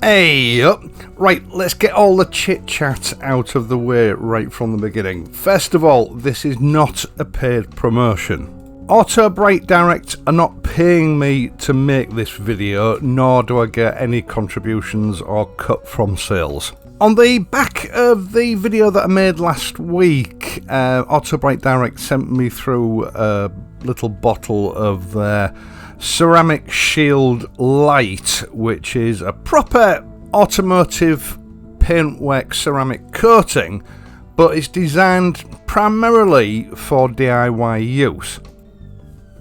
Hey up! Right, let's get all the chit chat out of the way right from the beginning. First of all, this is not a paid promotion. Autobrite Direct are not paying me to make this video, nor do I get any contributions or cut from sales. On the back of the video that I made last week, Autobrite Direct sent me through a little bottle of their Ceramic Shield LITE, which is a proper automotive paintwork ceramic coating, but it's designed primarily for DIY use.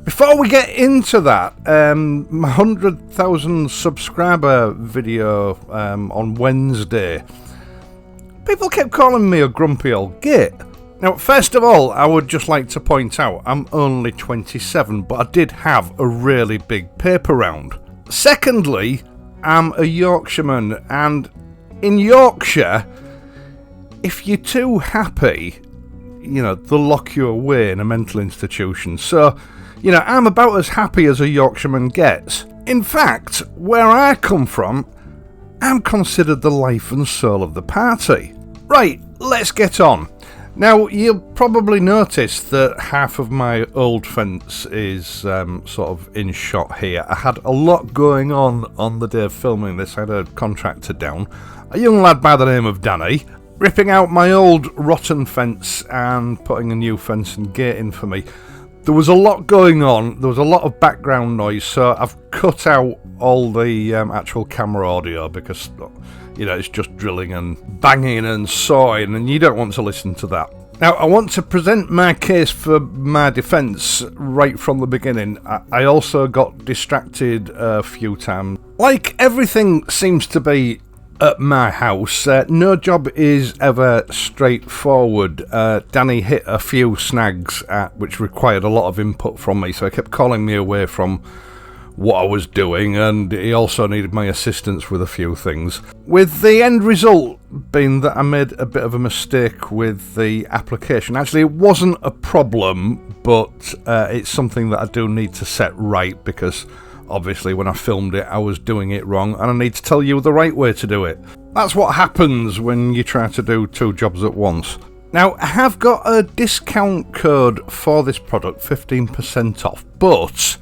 Before we get into that, my 100,000 subscriber video on Wednesday, people kept calling me a grumpy old git. Now, first of all, I would just like to point out I'm only 27, but I did have a really big paper round. Secondly, I'm a Yorkshireman, and in Yorkshire, if you're too happy, they'll lock you away in a mental institution. So, I'm about as happy as a Yorkshireman gets. In fact, where I come from, I'm considered the life and soul of the party. Right, let's get on. Now, you'll probably notice that half of my old fence is sort of in shot here. I had a lot going on the day of filming this. I had a contractor down, a young lad by the name of Danny, ripping out my old rotten fence and putting a new fence and gate in for me. There was a lot going on, there was a lot of background noise, so I've cut out all the actual camera audio because it's just drilling and banging and sawing, and you don't want to listen to that. Now, I want to present my case for my defence right from the beginning. I also got distracted a few times. Like everything seems to be at my house, no job is ever straightforward. Danny hit a few snags which required a lot of input from me, so he kept calling me away from what I was doing, and he also needed my assistance with a few things, with the end result being that I made a bit of a mistake with the application. Actually, it wasn't a problem, but it's something that I do need to set right, because obviously when I filmed it I was doing it wrong, and I need to tell you the right way to do it. That's what happens when you try to do two jobs at once. Now, I have got a discount code for this product, 15% off, but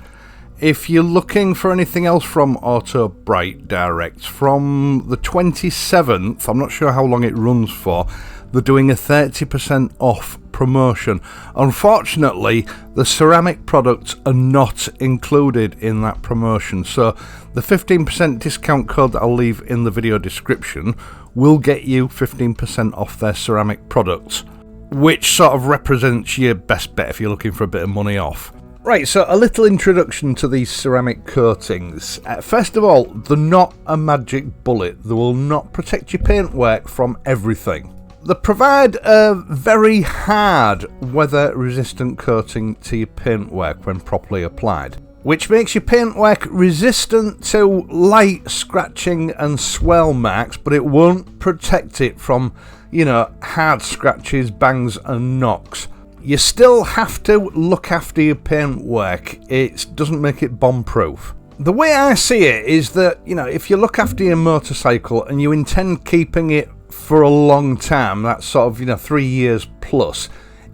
if you're looking for anything else from Autobrite Direct, from the 27th, I'm not sure how long it runs for, they're doing a 30% off promotion. Unfortunately, the ceramic products are not included in that promotion, so the 15% discount code that I'll leave in the video description will get you 15% off their ceramic products, which sort of represents your best bet if you're looking for a bit of money off. Right, so a little introduction to these ceramic coatings. First of all, they're not a magic bullet. They will not protect your paintwork from everything. They provide a very hard, weather-resistant coating to your paintwork when properly applied, which makes your paintwork resistant to light scratching and swell marks, but it won't protect it from, hard scratches, bangs and knocks. You still have to look after your paintwork. It doesn't make it bomb-proof. The way I see it is that, if you look after your motorcycle and you intend keeping it for a long time, that's sort of, 3 years plus,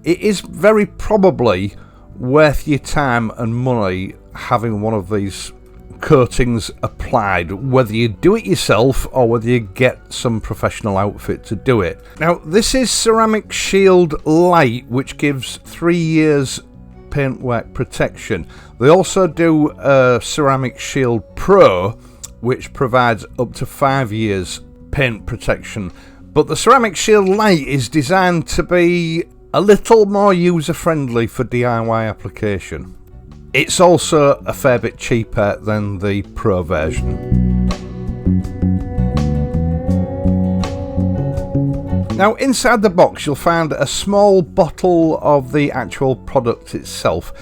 it is very probably worth your time and money having one of these coatings applied, whether you do it yourself or whether you get some professional outfit to do it. Now, this is Ceramic Shield LITE, which gives 3 years paintwork protection. They also do Ceramic Shield Pro, which provides up to 5 years paint protection, but the Ceramic Shield LITE is designed to be a little more user-friendly for DIY application. It's also a fair bit cheaper than the Pro version. Now inside the box you'll find a small bottle of the actual product itself.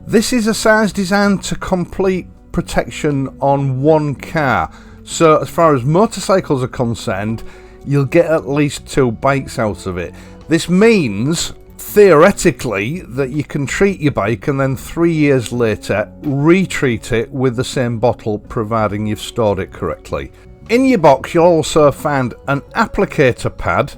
This is a size designed to complete protection on one car, so as far as motorcycles are concerned you'll get at least 2 bikes out of it. This means theoretically that you can treat your bike and then 3 years later retreat it with the same bottle, providing you've stored it correctly. In your box you'll also find an applicator pad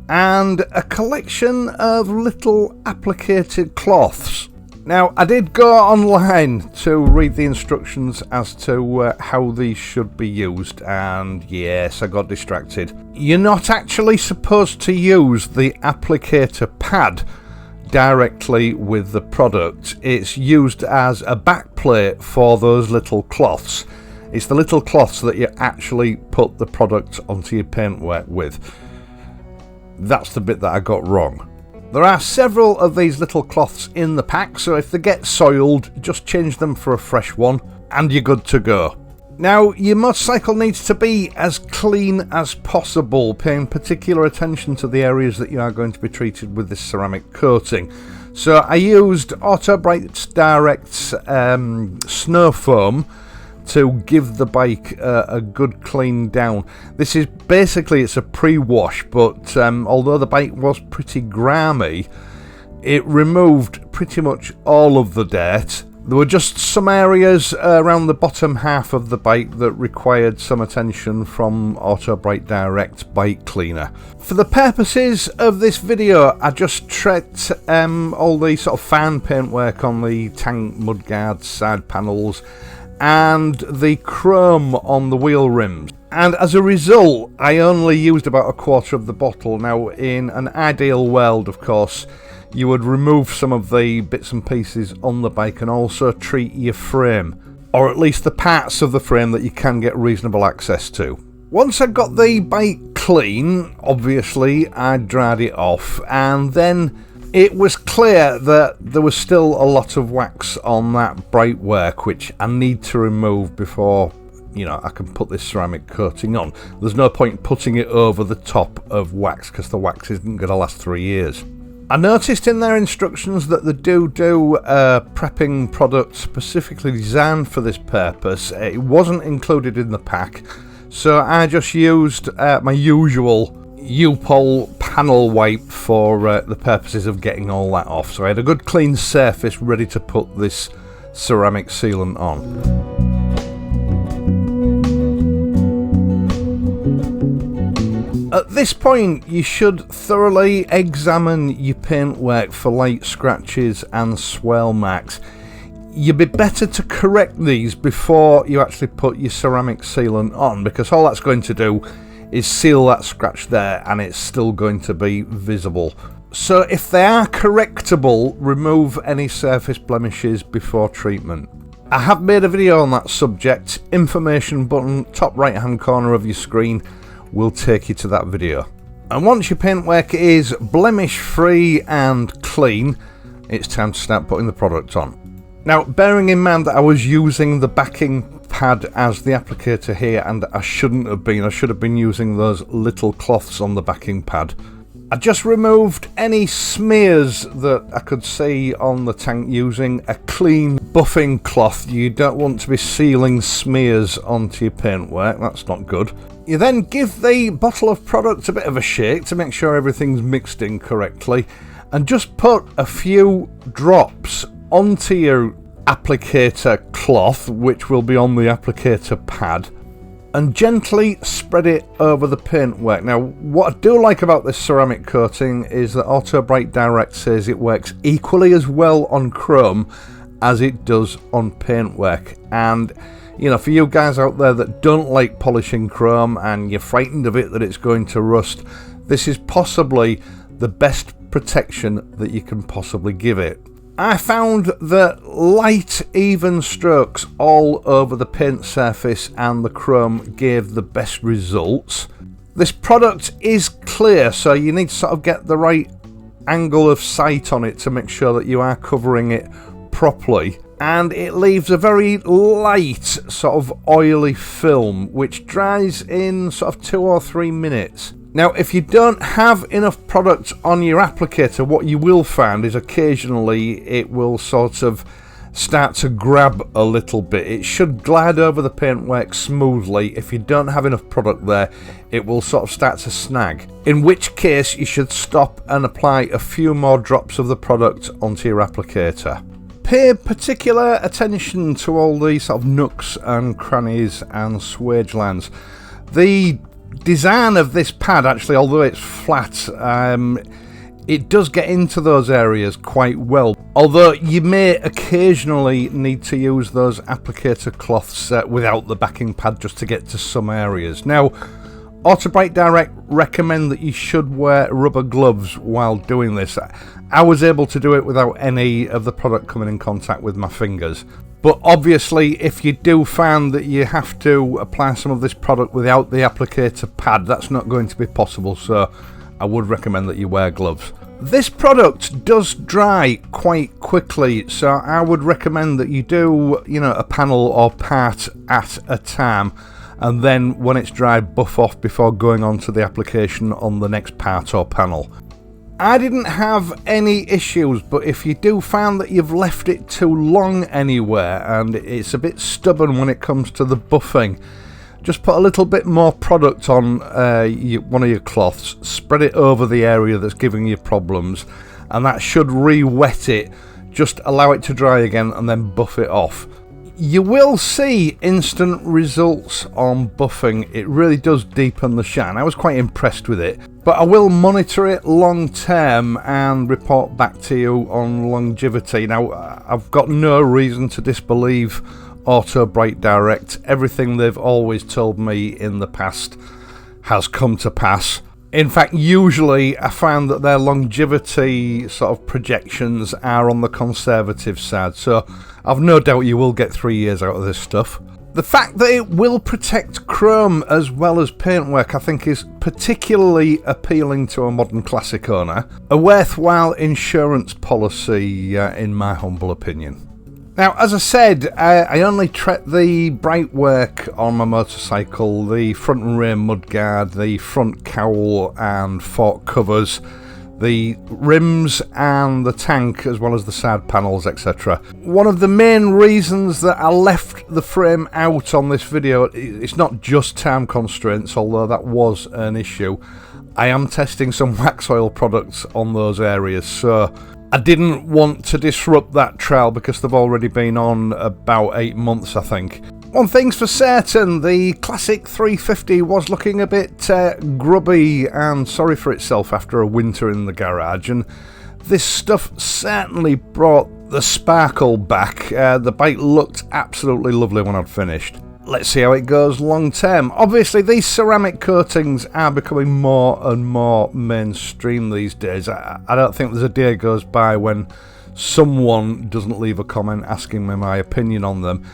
and a collection of little applicated cloths. Now I did go online to read the instructions as to how these should be used, and yes, I got distracted. You're not actually supposed to use the applicator pad directly with the product. It's used as a backplate for those little cloths. It's the little cloths that you actually put the product onto your paintwork with. That's the bit that I got wrong. There are several of these little cloths in the pack, so if they get soiled, just change them for a fresh one and you're good to go. Now, your motorcycle needs to be as clean as possible, paying particular attention to the areas that you are going to be treated with this ceramic coating. So I used Autobrite Direct's snow foam to give the bike a good clean down. This is basically, it's a pre-wash, but although the bike was pretty grimy, it removed pretty much all of the dirt. There were just some areas around the bottom half of the bike that required some attention from Autobrite Direct Bike Cleaner. For the purposes of this video, I just treated all the sort of fan paintwork on the tank mudguards, side panels, and the chrome on the wheel rims, and as a result I only used about a quarter of the bottle. Now in an ideal world, of course, you would remove some of the bits and pieces on the bike and also treat your frame, or at least the parts of the frame that you can get reasonable access to. Once I got the bike clean, obviously I dried it off, and then it was clear that there was still a lot of wax on that bright work, which I need to remove before, I can put this ceramic coating on. There's no point putting it over the top of wax because the wax isn't going to last 3 years. I noticed in their instructions that they do prepping product specifically designed for this purpose. It wasn't included in the pack, so I just used my usual U-Pol panel wipe for the purposes of getting all that off. So I had a good clean surface ready to put this ceramic sealant on. At this point you should thoroughly examine your paintwork for light scratches and swirl marks. You'd be better to correct these before you actually put your ceramic sealant on, because all that's going to do is seal that scratch there and it's still going to be visible. So if they are correctable, remove any surface blemishes before treatment. I have made a video on that subject. Information button, top right hand corner of your screen, will take you to that video. And once your paintwork is blemish free and clean, it's time to start putting the product on. Now, bearing in mind that I was using the backing pad as the applicator here, and I shouldn't have been. I should have been using those little cloths on the backing pad. I just removed any smears that I could see on the tank using a clean buffing cloth. You don't want to be sealing smears onto your paintwork, that's not good. You then give the bottle of product a bit of a shake to make sure everything's mixed in correctly, and just put a few drops onto your applicator cloth, which will be on the applicator pad, and gently spread it over the paintwork. Now, what I do like about this ceramic coating is that Autobrite Direct says it works equally as well on chrome as it does on paintwork. And for you guys out there that don't like polishing chrome and you're frightened of it that it's going to rust, this is possibly the best protection that you can possibly give it. I found that light, even strokes all over the paint surface and the chrome gave the best results. This product is clear, so you need to sort of get the right angle of sight on it to make sure that you are covering it properly. And it leaves a very light, sort of oily film, which dries in sort of 2 or 3 minutes. Now, if you don't have enough product on your applicator, what you will find is occasionally it will sort of start to grab a little bit. It should glide over the paintwork smoothly. If you don't have enough product there, it will sort of start to snag, in which case you should stop and apply a few more drops of the product onto your applicator. Pay particular attention to all the sort of nooks and crannies and swage lines. The design of this pad, actually, although it's flat, it does get into those areas quite well, although you may occasionally need to use those applicator cloths without the backing pad just to get to some areas. Now, Autobrite Direct recommend that you should wear rubber gloves while doing this. I was able to do it without any of the product coming in contact with my fingers. But obviously, if you do find that you have to apply some of this product without the applicator pad, that's not going to be possible, so I would recommend that you wear gloves. This product does dry quite quickly, so I would recommend that you do, a panel or part at a time, and then when it's dried, buff off before going on to the application on the next part or panel. I didn't have any issues, but if you do find that you've left it too long anywhere and it's a bit stubborn when it comes to the buffing, just put a little bit more product on one of your cloths, spread it over the area that's giving you problems, and that should re-wet it. Just allow it to dry again and then buff it off. You will see instant results on buffing. It really does deepen the shine. I was quite impressed with it, but I will monitor it long term and report back to you on longevity. Now, I've got no reason to disbelieve Autobrite Direct. Everything they've always told me in the past has come to pass. In fact, usually I found that their longevity sort of projections are on the conservative side, so I've no doubt you will get 3 years out of this stuff. The fact that it will protect chrome as well as paintwork, I think, is particularly appealing to a modern classic owner. A worthwhile insurance policy, in my humble opinion. Now, as I said, I only treat the bright work on my motorcycle, the front and rear mudguard, the front cowl and fork covers, the rims and the tank, as well as the side panels, etc. One of the main reasons that I left the frame out on this video, it's not just time constraints, although that was an issue. I am testing some wax oil products on those areas, so I didn't want to disrupt that trial because they've already been on about 8 months, I think. One thing's for certain, the classic 350 was looking a bit grubby and sorry for itself after a winter in the garage, and this stuff certainly brought the sparkle back. The bike looked absolutely lovely when I'd finished. Let's see how it goes long term. Obviously, these ceramic coatings are becoming more and more mainstream these days. I don't think there's a day goes by when someone doesn't leave a comment asking me my opinion on them.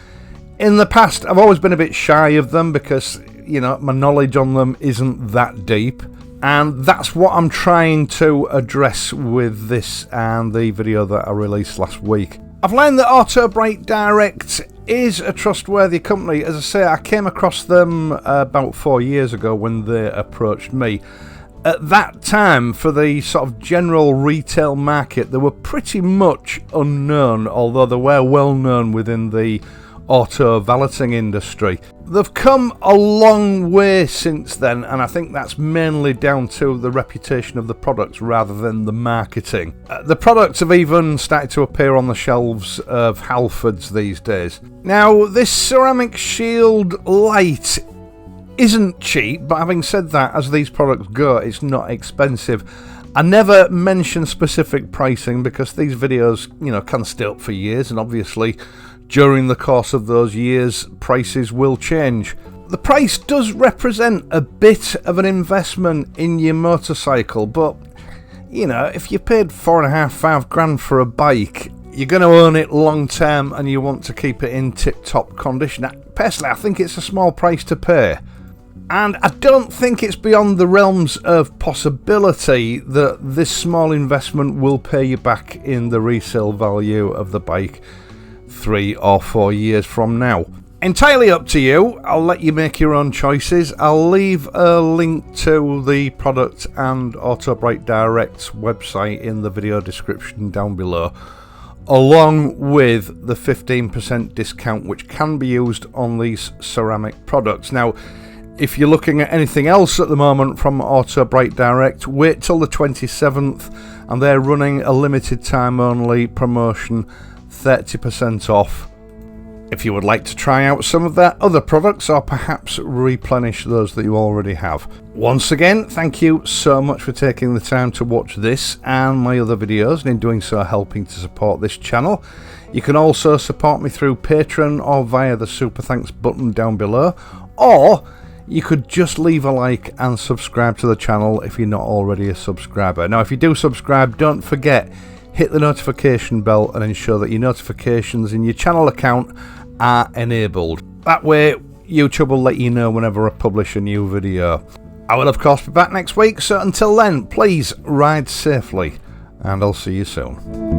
In the past, I've always been a bit shy of them because, my knowledge on them isn't that deep. And that's what I'm trying to address with this and the video that I released last week. I've learned that Autobrite Direct is a trustworthy company. As I say, I came across them about 4 years ago when they approached me. At that time, for the sort of general retail market, they were pretty much unknown, although they were well known within the auto valeting industry. They've come a long way since then, and I think that's mainly down to the reputation of the products rather than the marketing. The products have even started to appear on the shelves of Halfords these days. Now, this ceramic shield LITE isn't cheap, but having said that, as these products go, it's not expensive. I never mention specific pricing because these videos, can stay up for years, and obviously during the course of those years, prices will change. The price does represent a bit of an investment in your motorcycle, but, if you paid £4.5–5 grand for a bike, you're going to own it long term and you want to keep it in tip-top condition. Personally, I think it's a small price to pay. And I don't think it's beyond the realms of possibility that this small investment will pay you back in the resale value of the bike 3 or 4 years from now. Entirely up to you. I'll let you make your own choices. I'll leave a link to the product and Autobrite Direct's website in the video description down below, along with the 15% discount which can be used on these ceramic products. Now, if you're looking at anything else at the moment from Autobrite Direct, wait till the 27th, and they're running a limited time only promotion, 30% off. If you would like to try out some of their other products or perhaps replenish those that you already have. Once again, thank you so much for taking the time to watch this and my other videos, and in doing so helping to support this channel. You can also support me through Patreon or via the super thanks button down below, or you could just leave a like and subscribe to the channel if you're not already a subscriber. Now, if you do subscribe, don't forget, hit the notification bell and ensure that your notifications in your channel account are enabled. That way YouTube will let you know whenever I publish a new video. I will of course be back next week, so until then, please ride safely and I'll see you soon.